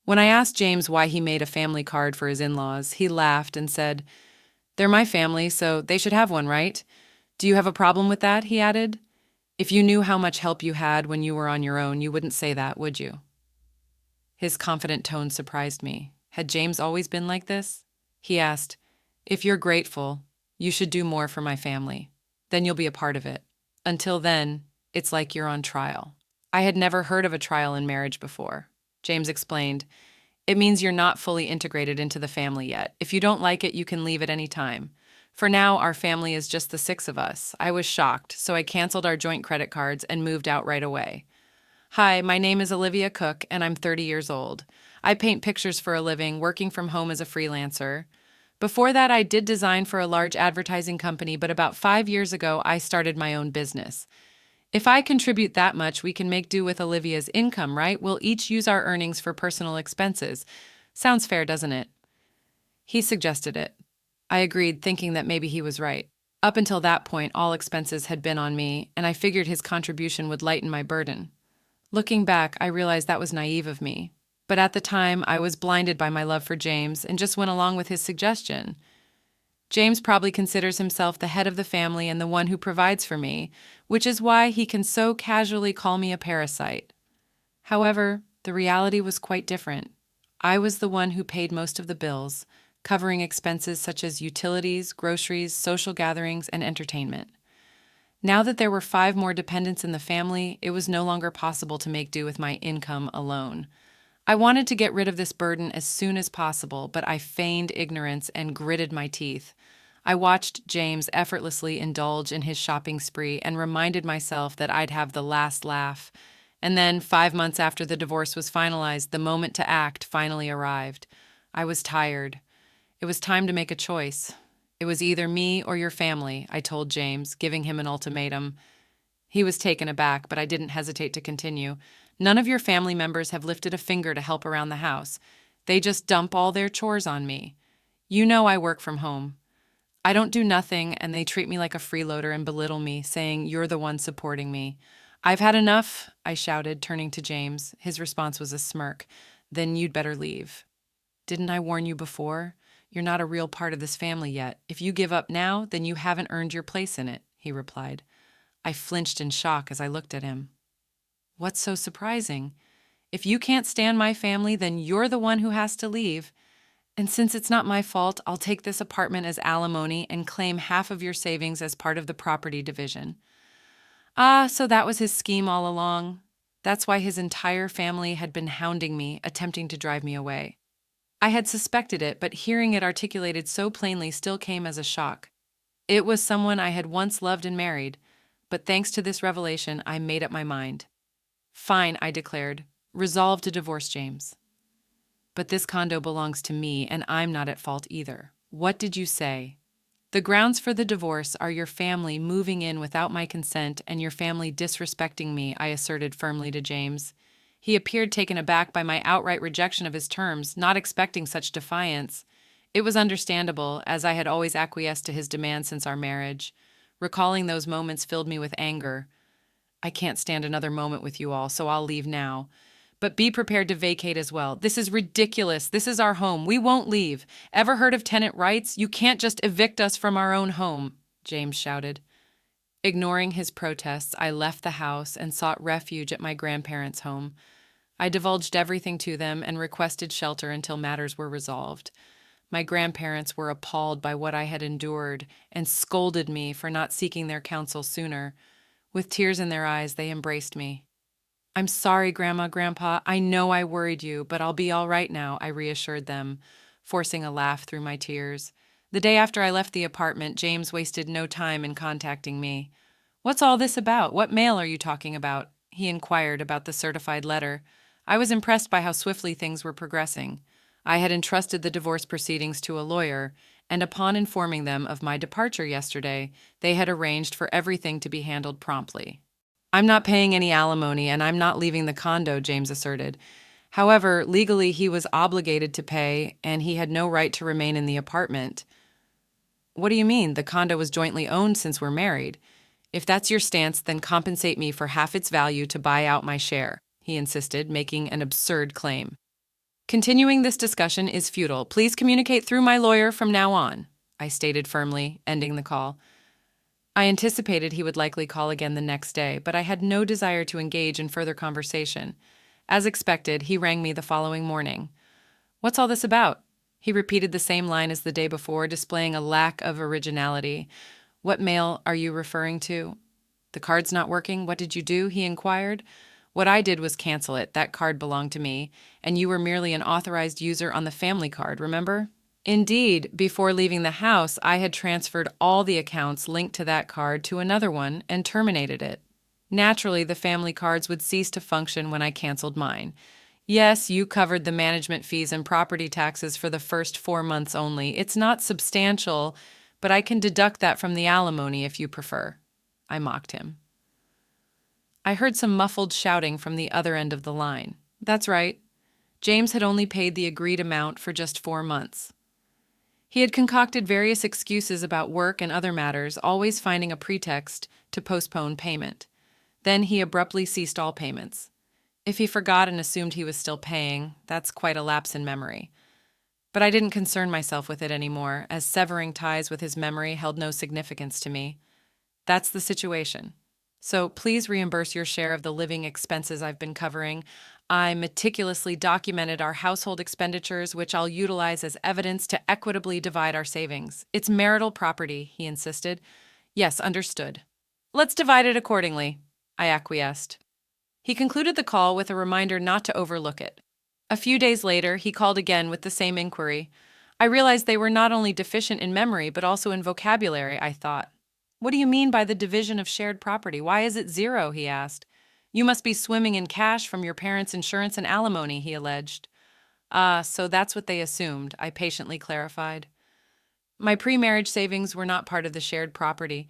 When I asked James why he made a family card for his in-laws, he laughed and said, "They're my family, so they should have one, right? Do you have a problem with that?" he added. "If you knew how much help you had when you were on your own, you wouldn't say that, would you?" His confident tone surprised me. Had James always been like this? He asked, "If you're grateful, you should do more for my family. Then you'll be a part of it. Until then, it's like you're on trial." I had never heard of a trial in marriage before. James explained, "It means you're not fully integrated into the family yet. If you don't like it, you can leave at any time. For now, our family is just the six of us." I was shocked, so I canceled our joint credit cards and moved out right away. "Hi, my name is Olivia Cook, and I'm 30 years old. I paint pictures for a living, working from home as a freelancer. Before that, I did design for a large advertising company, but about 5 years ago, I started my own business. If I contribute that much, we can make do with Olivia's income, right? We'll each use our earnings for personal expenses. Sounds fair, doesn't it?" He suggested it. I agreed, thinking that maybe he was right. Up until that point, all expenses had been on me, and I figured his contribution would lighten my burden. Looking back, I realized that was naive of me. But at the time, I was blinded by my love for James and just went along with his suggestion. James probably considers himself the head of the family and the one who provides for me, which is why he can so casually call me a parasite. However, the reality was quite different. I was the one who paid most of the bills, covering expenses such as utilities, groceries, social gatherings, and entertainment. Now that there were 5 more dependents in the family, it was no longer possible to make do with my income alone. I wanted to get rid of this burden as soon as possible, but I feigned ignorance and gritted my teeth. I watched James effortlessly indulge in his shopping spree and reminded myself that I'd have the last laugh. And then, 5 months after the divorce was finalized, the moment to act finally arrived. I was tired. It was time to make a choice. "It was either me or your family," I told James, giving him an ultimatum. He was taken aback, but I didn't hesitate to continue. "None of your family members have lifted a finger to help around the house. They just dump all their chores on me. You know I work from home. I don't do nothing, and they treat me like a freeloader and belittle me, saying you're the one supporting me. I've had enough," I shouted, turning to James. His response was a smirk. "Then you'd better leave." "Didn't I warn you before? You're not a real part of this family yet. If you give up now, then you haven't earned your place in it," he replied. I flinched in shock as I looked at him. "What's so surprising? If you can't stand my family, then you're the one who has to leave. And since it's not my fault, I'll take this apartment as alimony and claim half of your savings as part of the property division." Ah, so that was his scheme all along. That's why his entire family had been hounding me, attempting to drive me away. I had suspected it, but hearing it articulated so plainly still came as a shock. It was someone I had once loved and married, but thanks to this revelation, I made up my mind. "Fine," I declared, resolved to divorce James. "But this condo belongs to me, and I'm not at fault either." "What did you say?" "The grounds for the divorce are your family moving in without my consent and your family disrespecting me," I asserted firmly to James. He appeared taken aback by my outright rejection of his terms, not expecting such defiance. It was understandable, as I had always acquiesced to his demands since our marriage. Recalling those moments filled me with anger. "I can't stand another moment with you all, so I'll leave now. But be prepared to vacate as well. This is ridiculous. This is our home. We won't leave. Ever heard of tenant rights? You can't just evict us from our own home," James shouted. Ignoring his protests, I left the house and sought refuge at my grandparents' home. I divulged everything to them and requested shelter until matters were resolved. My grandparents were appalled by what I had endured and scolded me for not seeking their counsel sooner. With tears in their eyes, they embraced me. "I'm sorry, Grandma, Grandpa. I know I worried you, but I'll be all right now," I reassured them, forcing a laugh through my tears. The day after I left the apartment, James wasted no time in contacting me. "What's all this about? What mail are you talking about?" he inquired about the certified letter. I was impressed by how swiftly things were progressing. I had entrusted the divorce proceedings to a lawyer, and upon informing them of my departure yesterday, they had arranged for everything to be handled promptly. "I'm not paying any alimony, and I'm not leaving the condo," James asserted. However, legally he was obligated to pay, and he had no right to remain in the apartment. "What do you mean? The condo was jointly owned since we're married. If that's your stance, then compensate me for half its value to buy out my share," he insisted, making an absurd claim. Continuing this discussion is futile. Please communicate through my lawyer from now on, I stated firmly, ending the call. I anticipated he would likely call again the next day, but I had no desire to engage in further conversation. As expected, he rang me the following morning. What's all this about? He repeated the same line as the day before, displaying a lack of originality. What mail are you referring to? The card's not working. What did you do? He inquired. What I did was cancel it. That card belonged to me, and you were merely an authorized user on the family card, remember? Indeed, before leaving the house, I had transferred all the accounts linked to that card to another one and terminated it. Naturally, the family cards would cease to function when I canceled mine. Yes, you covered the management fees and property taxes for the first 4 months only. It's not substantial, but I can deduct that from the alimony if you prefer. I mocked him. I heard some muffled shouting from the other end of the line. That's right. James had only paid the agreed amount for just 4 months. He had concocted various excuses about work and other matters, always finding a pretext to postpone payment. Then he abruptly ceased all payments. If he forgot and assumed he was still paying, that's quite a lapse in memory. But I didn't concern myself with it anymore, as severing ties with his memory held no significance to me. That's the situation. So please reimburse your share of the living expenses I've been covering. I meticulously documented our household expenditures, which I'll utilize as evidence to equitably divide our savings. It's marital property, he insisted. Yes, understood. Let's divide it accordingly, I acquiesced. He concluded the call with a reminder not to overlook it. A few days later, he called again with the same inquiry. I realized they were not only deficient in memory, but also in vocabulary, I thought. What do you mean by the division of shared property? Why is it 0? He asked. You must be swimming in cash from your parents' insurance and alimony, he alleged. So that's what they assumed, I patiently clarified. My pre-marriage savings were not part of the shared property,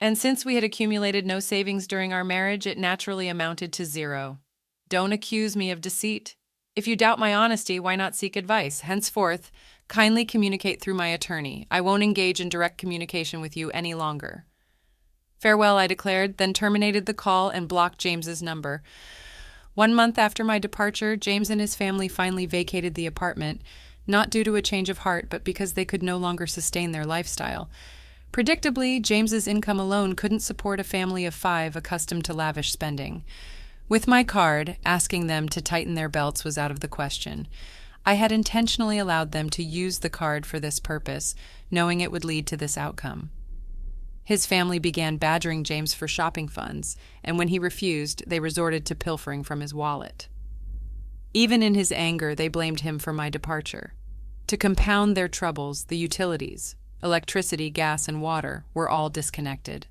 and since we had accumulated no savings during our marriage, it naturally amounted to 0. Don't accuse me of deceit. If you doubt my honesty, why not seek advice? Henceforth, kindly communicate through my attorney. I won't engage in direct communication with you any longer. Farewell, I declared, then terminated the call and blocked James's number. 1 month after my departure, James and his family finally vacated the apartment, not due to a change of heart, but because they could no longer sustain their lifestyle. Predictably, James's income alone couldn't support a family of 5 accustomed to lavish spending. With my card, asking them to tighten their belts was out of the question. I had intentionally allowed them to use the card for this purpose, knowing it would lead to this outcome. His family began badgering James for shopping funds, and when he refused, they resorted to pilfering from his wallet. Even in his anger, they blamed him for my departure. To compound their troubles, the utilities, electricity, gas, and water, were all disconnected.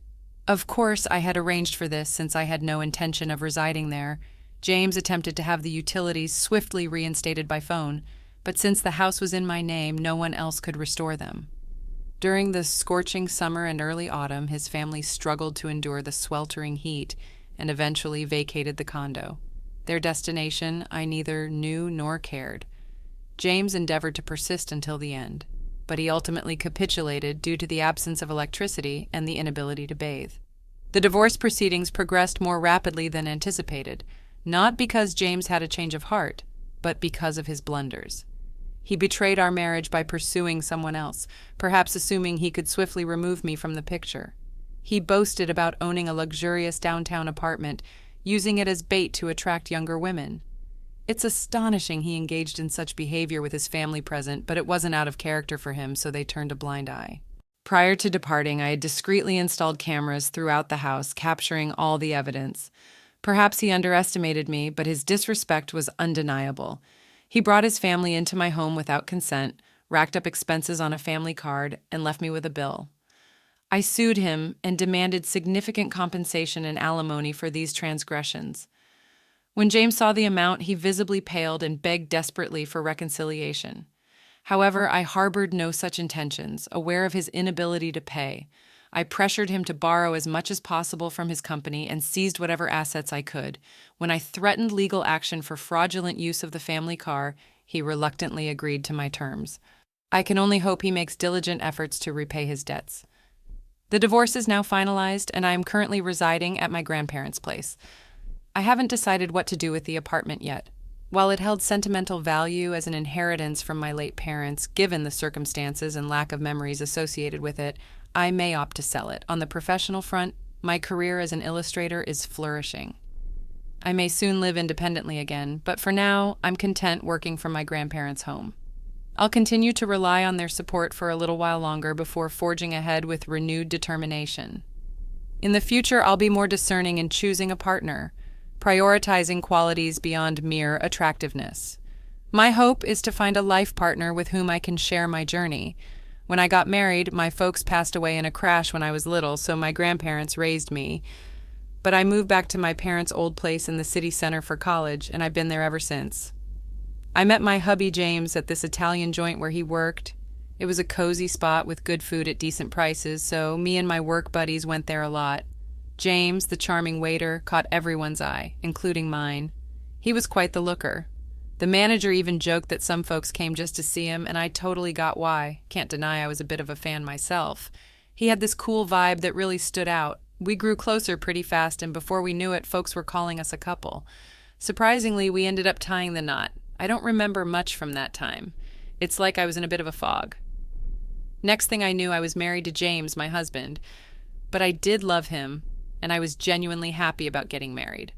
Of course, I had arranged for this since I had no intention of residing there. James attempted to have the utilities swiftly reinstated by phone, but since the house was in my name, no one else could restore them. During the scorching summer and early autumn, his family struggled to endure the sweltering heat and eventually vacated the condo. Their destination I neither knew nor cared. James endeavored to persist until the end, but he ultimately capitulated due to the absence of electricity and the inability to bathe. The divorce proceedings progressed more rapidly than anticipated, not because James had a change of heart, but because of his blunders. He betrayed our marriage by pursuing someone else, perhaps assuming he could swiftly remove me from the picture. He boasted about owning a luxurious downtown apartment, using it as bait to attract younger women. It's astonishing he engaged in such behavior with his family present, but it wasn't out of character for him, so they turned a blind eye. Prior to departing, I had discreetly installed cameras throughout the house, capturing all the evidence. Perhaps he underestimated me, but his disrespect was undeniable. He brought his family into my home without consent, racked up expenses on a family card, and left me with a bill. I sued him and demanded significant compensation and alimony for these transgressions. When James saw the amount, he visibly paled and begged desperately for reconciliation. However, I harbored no such intentions, aware of his inability to pay. I pressured him to borrow as much as possible from his company and seized whatever assets I could. When I threatened legal action for fraudulent use of the family car, he reluctantly agreed to my terms. I can only hope he makes diligent efforts to repay his debts. The divorce is now finalized, and I am currently residing at my grandparents' place. I haven't decided what to do with the apartment yet. While it held sentimental value as an inheritance from my late parents, given the circumstances and lack of memories associated with it, I may opt to sell it. On the professional front, my career as an illustrator is flourishing. I may soon live independently again, but for now, I'm content working from my grandparents' home. I'll continue to rely on their support for a little while longer before forging ahead with renewed determination. In the future, I'll be more discerning in choosing a partner, prioritizing qualities beyond mere attractiveness. My hope is to find a life partner with whom I can share my journey. When I got married, my folks passed away in a crash when I was little, so my grandparents raised me. But I moved back to my parents' old place in the city center for college, and I've been there ever since. I met my hubby James at this Italian joint where he worked. It was a cozy spot with good food at decent prices, so me and my work buddies went there a lot. James, the charming waiter, caught everyone's eye, including mine. He was quite the looker. The manager even joked that some folks came just to see him, and I totally got why. Can't deny I was a bit of a fan myself. He had this cool vibe that really stood out. We grew closer pretty fast, and before we knew it, folks were calling us a couple. Surprisingly, we ended up tying the knot. I don't remember much from that time. It's like I was in a bit of a fog. Next thing I knew, I was married to James, my husband. But I did love him, and I was genuinely happy about getting married.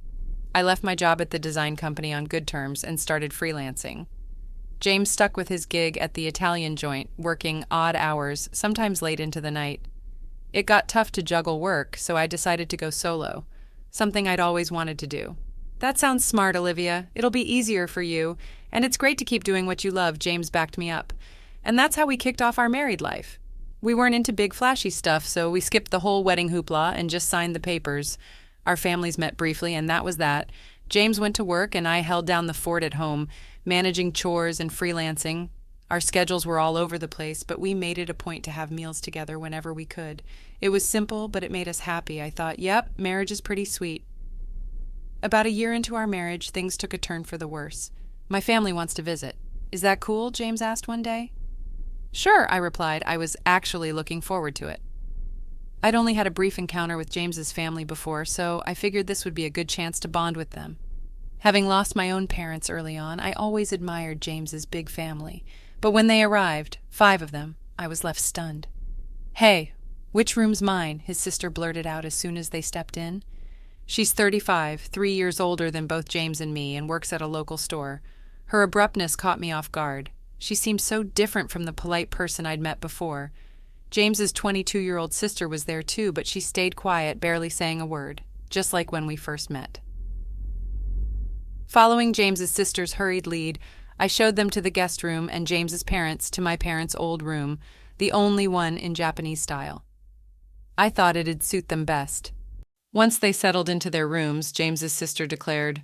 I left my job at the design company on good terms and started freelancing. James stuck with his gig at the Italian joint, working odd hours, sometimes late into the night. It got tough to juggle work, so I decided to go solo, something I'd always wanted to do. That sounds smart, Olivia. It'll be easier for you, and it's great to keep doing what you love, James backed me up. And that's how we kicked off our married life. We weren't into big flashy stuff, so we skipped the whole wedding hoopla and just signed the papers. Our families met briefly, and that was that. James went to work, and I held down the fort at home, managing chores and freelancing. Our schedules were all over the place, but we made it a point to have meals together whenever we could. It was simple, but it made us happy. I thought, yep, marriage is pretty sweet. About a year into our marriage, things took a turn for the worse. My family wants to visit. Is that cool? James asked one day. Sure, I replied. I was actually looking forward to it. I'd only had a brief encounter with James's family before, so I figured this would be a good chance to bond with them. Having lost my own parents early on, I always admired James's big family. But when they arrived, 5 of them, I was left stunned. Hey, which room's mine? His sister blurted out as soon as they stepped in. She's 35, 3 years older than both James and me, and works at a local store. Her abruptness caught me off guard. She seemed so different from the polite person I'd met before. James's 22-year-old sister was there too, but she stayed quiet, barely saying a word, just like when we first met. Following James's sister's hurried lead, I showed them to the guest room and James's parents to my parents' old room, the only one in Japanese style. I thought it'd suit them best. Once they settled into their rooms, James's sister declared,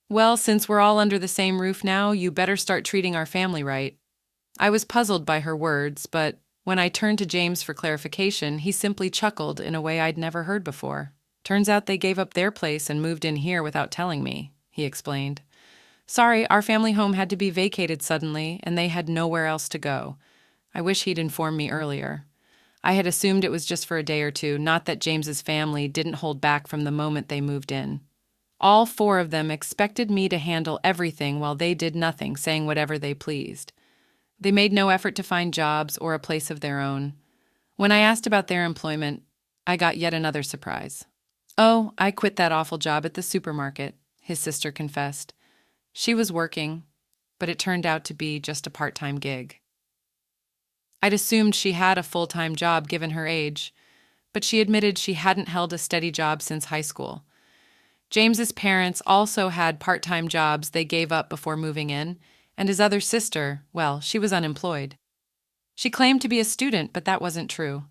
"Well, since we're all under the same roof now, you better start treating our family right." I was puzzled by her words, but when I turned to James for clarification, he simply chuckled in a way I'd never heard before. "Turns out they gave up their place and moved in here without telling me," he explained. "Sorry, our family home had to be vacated suddenly, and they had nowhere else to go. I wish he'd informed me earlier. I had assumed it was just for a day or two, not that James's family didn't hold back from the moment they moved in. All 4 of them expected me to handle everything while they did nothing, saying whatever they pleased. They made no effort to find jobs or a place of their own. When I asked about their employment, I got yet another surprise. "Oh, I quit that awful job at the supermarket," his sister confessed. She was working, but it turned out to be just a part-time gig. I'd assumed she had a full-time job given her age, but she admitted she hadn't held a steady job since high school. James's parents also had part-time jobs they gave up before moving in, and his other sister, well, she was unemployed. She claimed to be a student, but that wasn't true.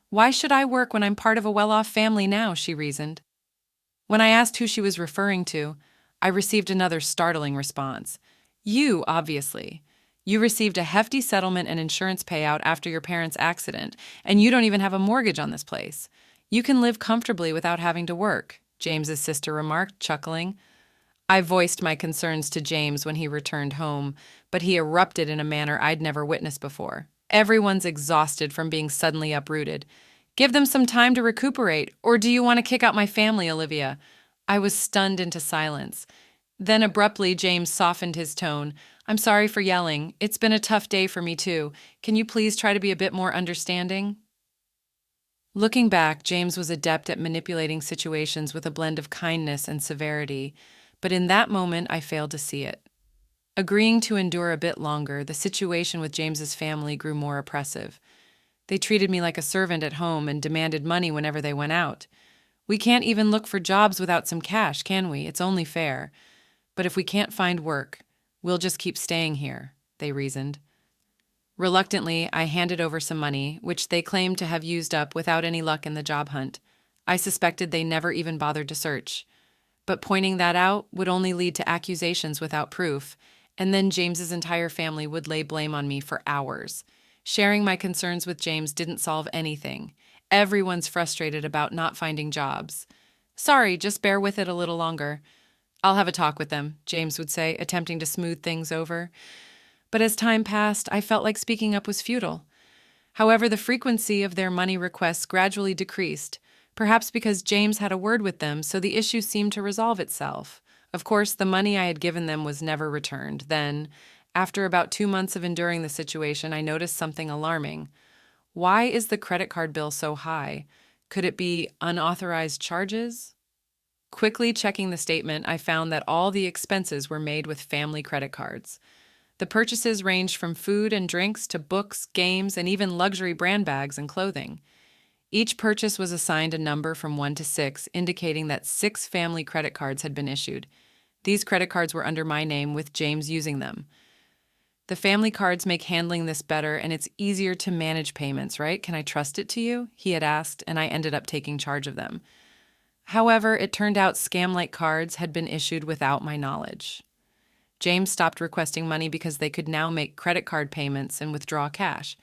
"Why should I work when I'm part of a well-off family now?" she reasoned. When I asked who she was referring to, I received another startling response. "You, obviously. You received a hefty settlement and insurance payout after your parents' accident, and you don't even have a mortgage on this place. You can live comfortably without having to work," James's sister remarked, chuckling. I voiced my concerns to James when he returned home, but he erupted in a manner I'd never witnessed before. "Everyone's exhausted from being suddenly uprooted. Give them some time to recuperate, or do you want to kick out my family, Olivia?" I was stunned into silence. Then abruptly, James softened his tone. I'm sorry for yelling. It's been a tough day for me too. Can you please try to be a bit more understanding? Looking back, James was adept at manipulating situations with a blend of kindness and severity, but in that moment I failed to see it. Agreeing to endure a bit longer, the situation with James's family grew more oppressive. They treated me like a servant at home and demanded money whenever they went out. We can't even look for jobs without some cash, can we? It's only fair. But if we can't find work, we'll just keep staying here, they reasoned. Reluctantly, I handed over some money, which they claimed to have used up without any luck in the job hunt. I suspected they never even bothered to search. But pointing that out would only lead to accusations without proof, and then James's entire family would lay blame on me for hours. Sharing my concerns with James didn't solve anything. Everyone's frustrated about not finding jobs. Sorry, just bear with it a little longer. I'll have a talk with them, James would say, attempting to smooth things over. But as time passed, I felt like speaking up was futile. However, the frequency of their money requests gradually decreased, perhaps because James had a word with them, so the issue seemed to resolve itself. Of course, the money I had given them was never returned. Then, after about 2 months of enduring the situation, I noticed something alarming. Why is the credit card bill so high? Could it be unauthorized charges? Quickly checking the statement, I found that all the expenses were made with family credit cards. The purchases ranged from food and drinks to books, games, and even luxury brand bags and clothing. Each purchase was assigned a number from 1 to 6, indicating that 6 family credit cards had been issued. These credit cards were under my name, with James using them. The family cards make handling this better, and it's easier to manage payments, right? Can I trust it to you? He had asked, and I ended up taking charge of them. However, it turned out scam-like cards had been issued without my knowledge. James stopped requesting money because they could now make credit card payments and withdraw cash.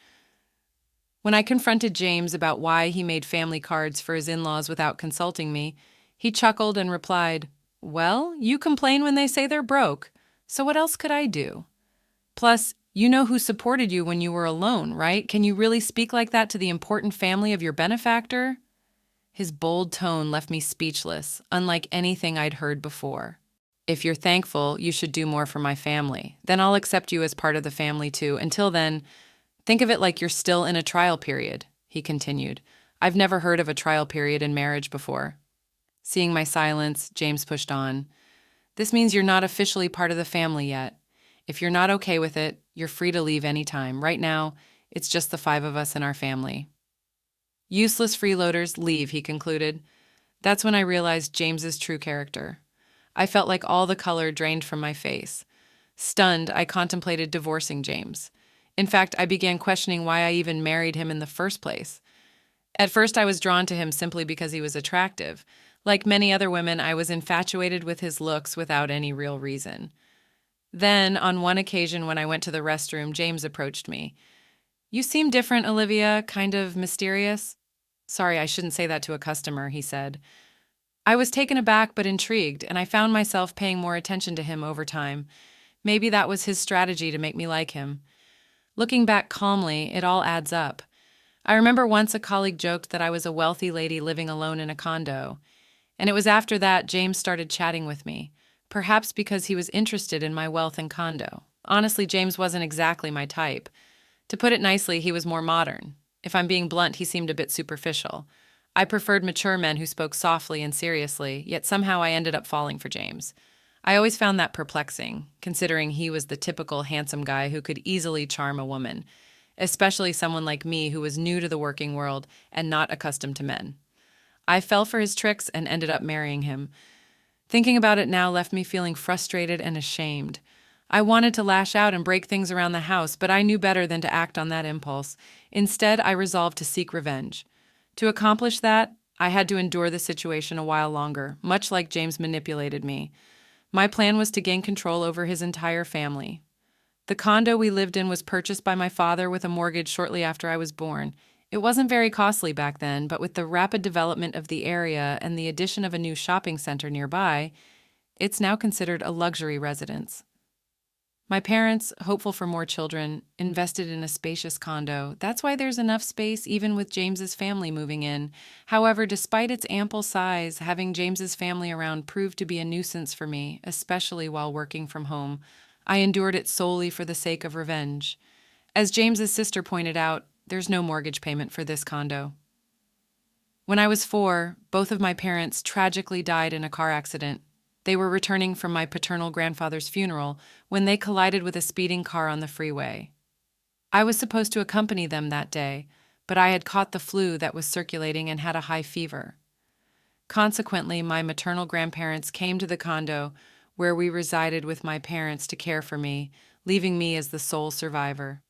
When I confronted James about why he made family cards for his in-laws without consulting me, he chuckled and replied, "Well, you complain when they say they're broke, so what else could I do? Plus, you know who supported you when you were alone, right? Can you really speak like that to the important family of your benefactor?" His bold tone left me speechless, unlike anything I'd heard before. "If you're thankful, you should do more for my family. Then I'll accept you as part of the family too. Until then, think of it like you're still in a trial period," he continued. "I've never heard of a trial period in marriage before." Seeing my silence, James pushed on. "This means you're not officially part of the family yet. If you're not okay with it, you're free to leave anytime. Right now, it's just the 5 of us in our family." "Useless freeloaders, leave," he concluded. That's when I realized James's true character. I felt like all the color drained from my face. Stunned, I contemplated divorcing James. In fact, I began questioning why I even married him in the first place. At first, I was drawn to him simply because he was attractive. Like many other women, I was infatuated with his looks without any real reason. Then, on one occasion when I went to the restroom, James approached me. "You seem different, Olivia, kind of mysterious." "Sorry, I shouldn't say that to a customer," he said. I was taken aback but intrigued, and I found myself paying more attention to him over time. Maybe that was his strategy to make me like him. Looking back calmly, it all adds up. I remember once a colleague joked that I was a wealthy lady living alone in a condo, and it was after that James started chatting with me, perhaps because he was interested in my wealth and condo. Honestly, James wasn't exactly my type. To put it nicely, he was more modern. If I'm being blunt, he seemed a bit superficial. I preferred mature men who spoke softly and seriously, yet somehow I ended up falling for James. I always found that perplexing, considering he was the typical handsome guy who could easily charm a woman, especially someone like me who was new to the working world and not accustomed to men. I fell for his tricks and ended up marrying him. Thinking about it now left me feeling frustrated and ashamed. I wanted to lash out and break things around the house, but I knew better than to act on that impulse. Instead, I resolved to seek revenge. To accomplish that, I had to endure the situation a while longer, much like James manipulated me. My plan was to gain control over his entire family. The condo we lived in was purchased by my father with a mortgage shortly after I was born. It wasn't very costly back then, but with the rapid development of the area and the addition of a new shopping center nearby, it's now considered a luxury residence. My parents, hopeful for more children, invested in a spacious condo. That's why there's enough space even with James's family moving in. However, despite its ample size, having James's family around proved to be a nuisance for me, especially while working from home. I endured it solely for the sake of revenge. As James's sister pointed out, there's no mortgage payment for this condo. When I was 4, both of my parents tragically died in a car accident. They were returning from my paternal grandfather's funeral when they collided with a speeding car on the freeway. I was supposed to accompany them that day, but I had caught the flu that was circulating and had a high fever. Consequently, my maternal grandparents came to the condo where we resided with my parents to care for me, leaving me as the sole survivor.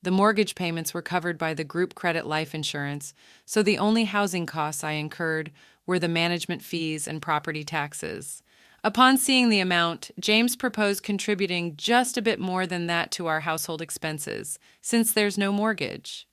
The mortgage payments were covered by the group credit life insurance, so the only housing costs I incurred were the management fees and property taxes. Upon seeing the amount, James proposed contributing just a bit more than that to our household expenses, since there's no mortgage.